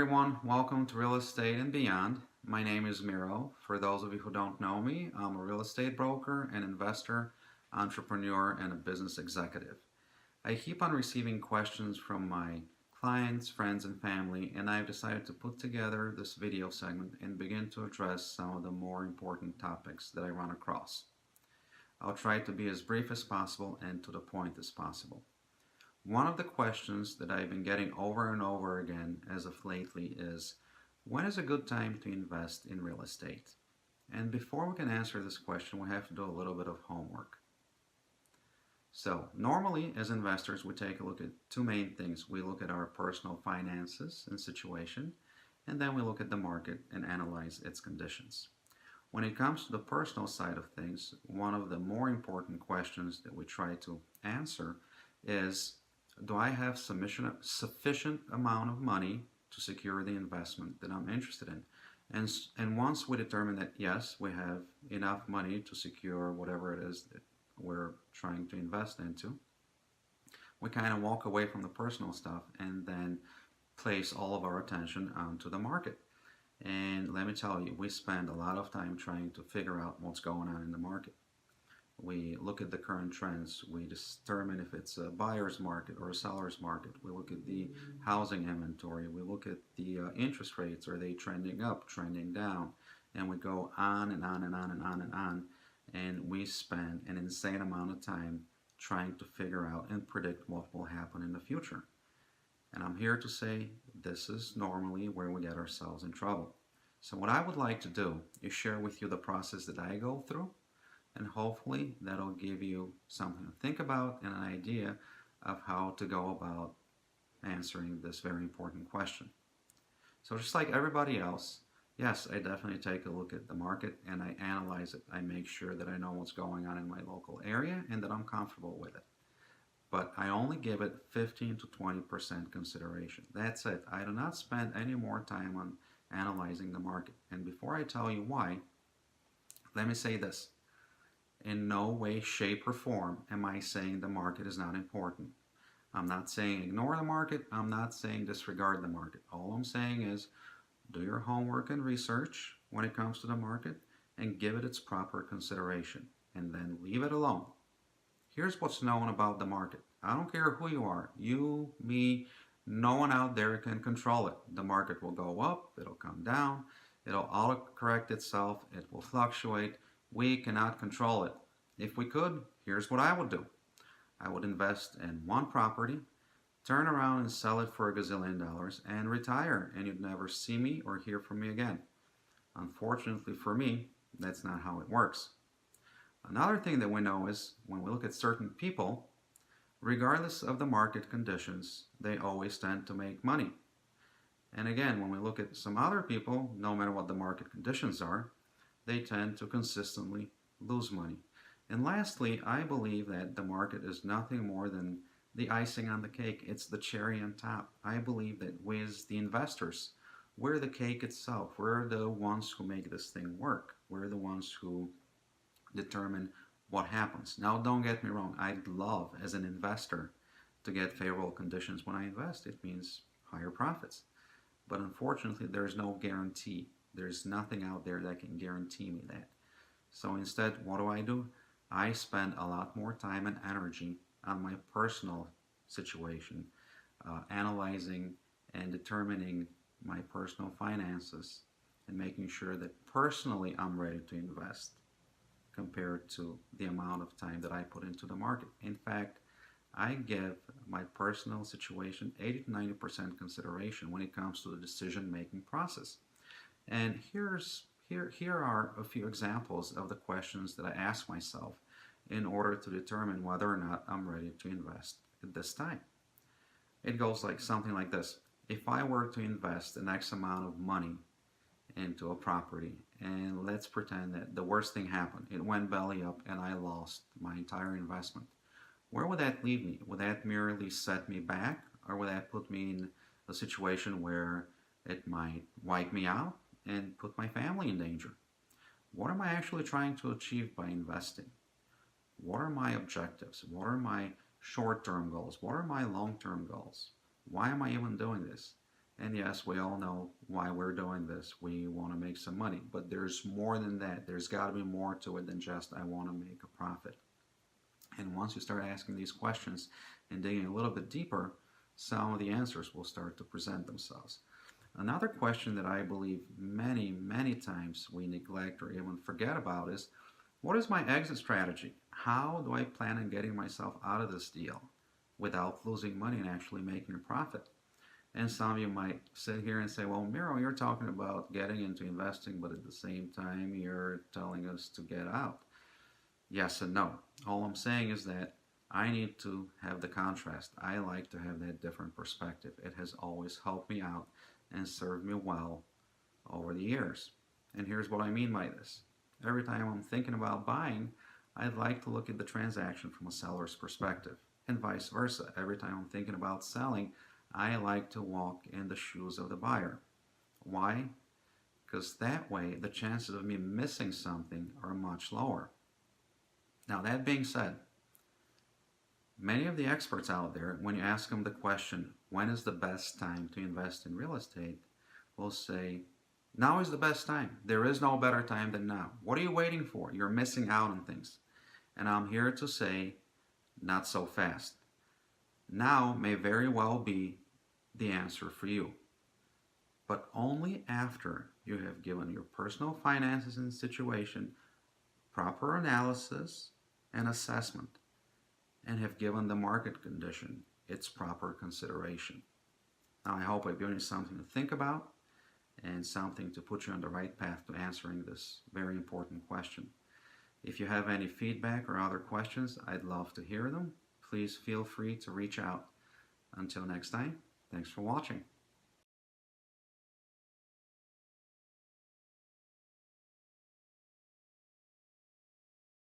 everyone, welcome to Real Estate and Beyond. My name is Miro. For those of you who don't know me, I'm a real estate broker, an investor, entrepreneur, and a business executive. I keep on receiving questions from my clients, friends, and family, and I've decided to put together this video segment and begin to address some of the more important topics that I run across. I'll try to be as brief as possible and to the point as possible. One of the questions that I've been getting over and over again as of lately is, when is a good time to invest in real estate? And before we can answer this question, we have to do a little bit of homework. So normally as investors, we take a look at two main things. We look at our personal finances and situation, and then we look at the market and analyze its conditions. When it comes to the personal side of things, one of the more important questions that we try to answer is, do I have sufficient amount of money to secure the investment that I'm interested in? And once we determine that yes, we have enough money to secure whatever it is that we're trying to invest into, we kind of walk away from the personal stuff and then place all of our attention onto the market. And let me tell you, we spend a lot of time trying to figure out what's going on in the market. We look at the current trends. We determine if it's a buyer's market or a seller's market. We look at the housing inventory. We look at the interest rates. Are they trending up, trending down? And we go on and on and on and on and on. And we spend an insane amount of time trying to figure out and predict what will happen in the future. And I'm here to say this is normally where we get ourselves in trouble. So what I would like to do is share with you the process that I go through, and hopefully that'll give you something to think about and an idea of how to go about answering this very important question. So just like everybody else, yes, I definitely take a look at the market and I analyze it. I make sure that I know what's going on in my local area and that I'm comfortable with it. But I only give it 15 to 20% consideration. That's it. I do not spend any more time on analyzing the market. And before I tell you why, let me say this. In no way, shape, or form am I saying the market is not important. I'm not saying ignore the market. I'm not saying disregard the market. All I'm saying is do your homework and research when it comes to the market and give it its proper consideration, and then leave it alone. Here's what's known about the market. I don't care who you are. You, me, no one out there can control it. The market will go up, it'll come down, it'll auto-correct itself, it will fluctuate. We cannot control it. If we could, here's what I would do. I would invest in one property, turn around and sell it for $1 gazillion and retire, and you'd never see me or hear from me again. Unfortunately for me, that's not how it works. Another thing that we know is when we look at certain people, regardless of the market conditions, they always tend to make money. And again, when we look at some other people, no matter what the market conditions are, they tend to consistently lose money. And lastly, I believe that the market is nothing more than the icing on the cake. It's the cherry on top. I believe that we as the investors, we're the cake itself. We're the ones who make this thing work. We're the ones who determine what happens. Now, don't get me wrong. I'd love, as an investor, to get favorable conditions when I invest. It means higher profits. But unfortunately, there's no guarantee. There's nothing out there that can guarantee me that. So instead, what do? I spend a lot more time and energy on my personal situation, analyzing and determining my personal finances and making sure that personally I'm ready to invest compared to the amount of time that I put into the market. In fact, I give my personal situation 80 to 90% consideration when it comes to the decision-making process. And here are a few examples of the questions that I ask myself in order to determine whether or not I'm ready to invest at this time. It goes like something like this. If I were to invest an X amount of money into a property, and let's pretend that the worst thing happened, it went belly up and I lost my entire investment, where would that leave me? Would that merely set me back, or would that put me in a situation where it might wipe me out and put my family in danger? What am I actually trying to achieve by investing? What are my objectives? What are my short-term goals? What are my long-term goals? Why am I even doing this? And yes, we all know why we're doing this. We want to make some money, but there's more than that. There's got to be more to it than just I want to make a profit. And once you start asking these questions and digging a little bit deeper, some of the answers will start to present themselves. Another question that I believe many times we neglect or even forget about is, what is my exit strategy? How do I plan on getting myself out of this deal without losing money and actually making a profit? And some of you might sit here and say, well, Miro, you're talking about getting into investing, but at the same time, you're telling us to get out. Yes and no. All I'm saying is that I need to have the contrast. I like to have that different perspective. It has always helped me out and served me well over the years. And here's what I mean by this. Every time I'm thinking about buying, I'd like to look at the transaction from a seller's perspective, and vice versa. Every time I'm thinking about selling, I like to walk in the shoes of the buyer. Why? Because that way the chances of me missing something are much lower. Now, that being said, many of the experts out there, when you ask them the question, when is the best time to invest in real estate, will say, now is the best time. There is no better time than now. What are you waiting for? You're missing out on things. And I'm here to say, not so fast. Now may very well be the answer for you, but only after you have given your personal finances and situation proper analysis and assessment and have given the market condition its proper consideration. Now, I hope I've given you something to think about and something to put you on the right path to answering this very important question. If you have any feedback or other questions, I'd love to hear them. Please feel free to reach out. Until next time, thanks for watching.